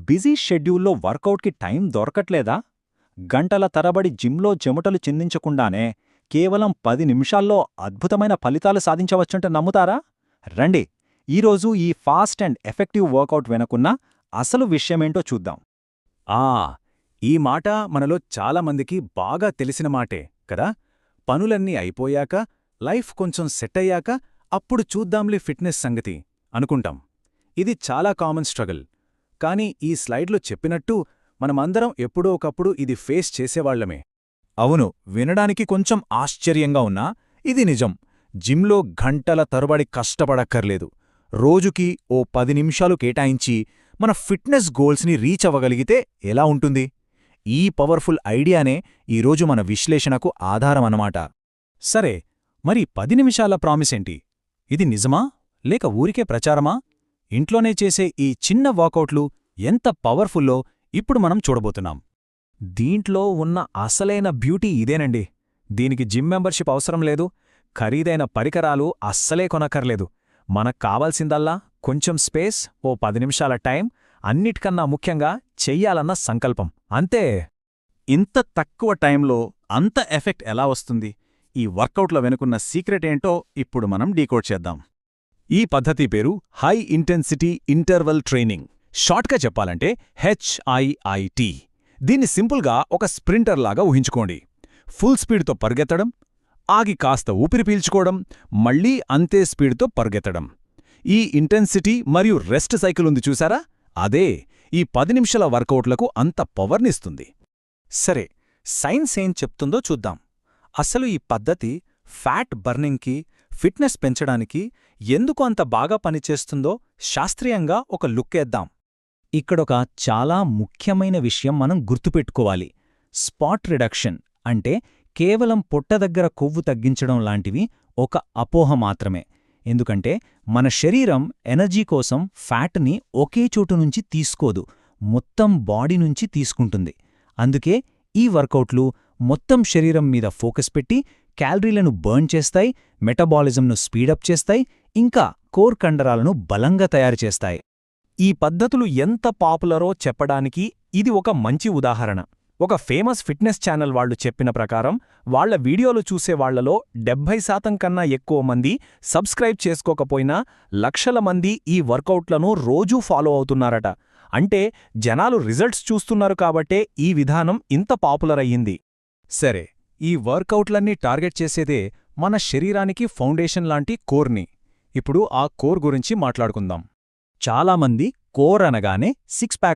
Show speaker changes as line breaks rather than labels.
Busy షెడ్యూల్లో వర్కౌట్కి time దొరకట్లేదా? గంటల తరబడి జిమ్లో చెమటలు చిందించకుండానే కేవలం 10 నిమిషాల్లో అద్భుతమైన ఫలితాలు సాధించవచ్చంటే నమ్ముతారా? రండి, ఈరోజు ఈ ఫాస్ట్ అండ్ ఎఫెక్టివ్ వర్కౌట్ వెనుకున్న అసలు విషయమేంటో చూద్దాం.
ఆ ఈ మాట మనలో చాలామందికి బాగా తెలిసిన మాటే కదా. పనులన్నీ అయిపోయాక, లైఫ్ కొంచెం సెట్ అయ్యాక అప్పుడు చూద్దాంలే ఫిట్నెస్ సంగతి అనుకుంటాం. ఇది చాలా కామన్ స్ట్రగల్. కానీ ఈ స్లైడ్లో చెప్పినట్టు మనమందరం ఎప్పుడో ఒకప్పుడు ఇది ఫేస్ చేసేవాళ్లమే.
అవును, వినడానికి కొంచెం ఆశ్చర్యంగా ఉన్నా ఇది నిజం. జిమ్లో గంటల తరబడి కష్టపడక్కర్లేదు. రోజుకి ఓ 10 నిమిషాలు కేటాయించి మన ఫిట్నెస్ గోల్స్ని రీచ్ అవ్వగలిగితే ఎలా ఉంటుంది? ఈ పవర్ఫుల్ ఐడియానే ఈరోజు మన విశ్లేషణకు ఆధారమన్నమాట.
సరే, మరి 10 నిమిషాల ప్రామిసేంటి? ఇది నిజమా లేక ఊరికే ప్రచారమా? ఇంట్లోనే చేసే ఈ చిన్న వాకౌట్లు ఎంత పవర్ఫుల్లో ఇప్పుడు మనం చూడబోతున్నాం. దీంట్లో ఉన్న అసలైన బ్యూటీ ఇదేనండి. దీనికి జిమ్ మెంబర్షిప్ అవసరం లేదు, ఖరీదైన పరికరాలు అస్సలే కొనక్కర్లేదు. మనకు కావాల్సిందల్లా కొంచెం స్పేస్, ఓ 10 నిమిషాల టైం, అన్నిటికన్నా ముఖ్యంగా చెయ్యాలన్న సంకల్పం, అంతే.
ఇంత తక్కువ టైంలో అంత ఎఫెక్ట్ ఎలా వస్తుంది? ఈ వర్కౌట్ల వెనుకున్న సీక్రెట్ ఏంటో ఇప్పుడు మనం డీకోడ్ చేద్దాం.
ఈ పద్ధతి పేరు హై ఇంటెన్సిటీ ఇంటర్వల్ ట్రైనింగ్. షార్ట్గా చెప్పాలంటే HIIT. దీన్ని సింపుల్గా ఒక స్ప్రింటర్లాగా ఊహించుకోండి. ఫుల్ స్పీడ్తో పరిగెత్తడం, ఆగి కాస్త ఊపిరి పీల్చుకోవడం, మళ్లీ అంతే స్పీడ్తో పరిగెత్తడం. ఈ ఇంటెన్సిటీ మరియు రెస్ట్ సైకిల్ ఉంది చూసారా? అదే ఈ 10 నిమిషాల వర్కౌట్లకు అంత పవర్నిస్తుంది.
సరే, సైన్స్ ఏం చెప్తుందో చూద్దాం. అసలు ఈ పద్ధతి ఫ్యాట్ బర్నింగ్కి, ఫిట్నెస్ పెంచడానికి ఎందుకు అంత బాగా పనిచేస్తుందో శాస్త్రీయంగా ఒక లుక్కేద్దాం.
ఇక్కడొక చాలా ముఖ్యమైన విషయం మనం గుర్తుపెట్టుకోవాలి. స్పాట్ రిడక్షన్ అంటే కేవలం పొట్ట దగ్గర కొవ్వు తగ్గించడం లాంటివి ఒక అపోహ మాత్రమే. ఎందుకంటే మన శరీరం ఎనర్జీ కోసం ఫ్యాట్ని ఒకే చోటు నుంచి తీసుకోదు, మొత్తం బాడీ నుంచి తీసుకుంటుంది. అందుకే ఈ వర్కౌట్లు మొత్తం శరీరం మీద ఫోకస్ పెట్టి క్యాలరీలను బర్న్ చేస్తాయి, మెటబాలిజంను స్పీడప్ చేస్తాయి, ఇంకా కోర్ కండరాలను బలంగా తయారుచేస్తాయి.
ఈ పద్ధతులు ఎంత పాపులరో చెప్పడానికి ఇది ఒక మంచి ఉదాహరణ. ఒక ఫేమస్ ఫిట్నెస్ ఛానల్ వాళ్లు చెప్పిన ప్రకారం వాళ్ల వీడియోలు చూసేవాళ్లలో 70% కన్నా ఎక్కువ మంది సబ్స్క్రైబ్ చేసుకోకపోయినా లక్షల మంది ఈ వర్కౌట్లను రోజూ ఫాలో అవుతున్నారట. అంటే జనాలు రిజల్ట్స్ చూస్తున్నారు కాబట్టే ఈ విధానం ఇంత పాపులర్ అయ్యింది.
సరే, ఈ వర్కౌట్లన్నీ టార్గెట్ చేసేదే మన శరీరానికి ఫౌండేషన్ లాంటి కోర్ని. ఇప్పుడు ఆ కోర్ గురించి మాట్లాడుకుందాం.
చాలామంది కోర్ అనగానే 6 ప్యాక్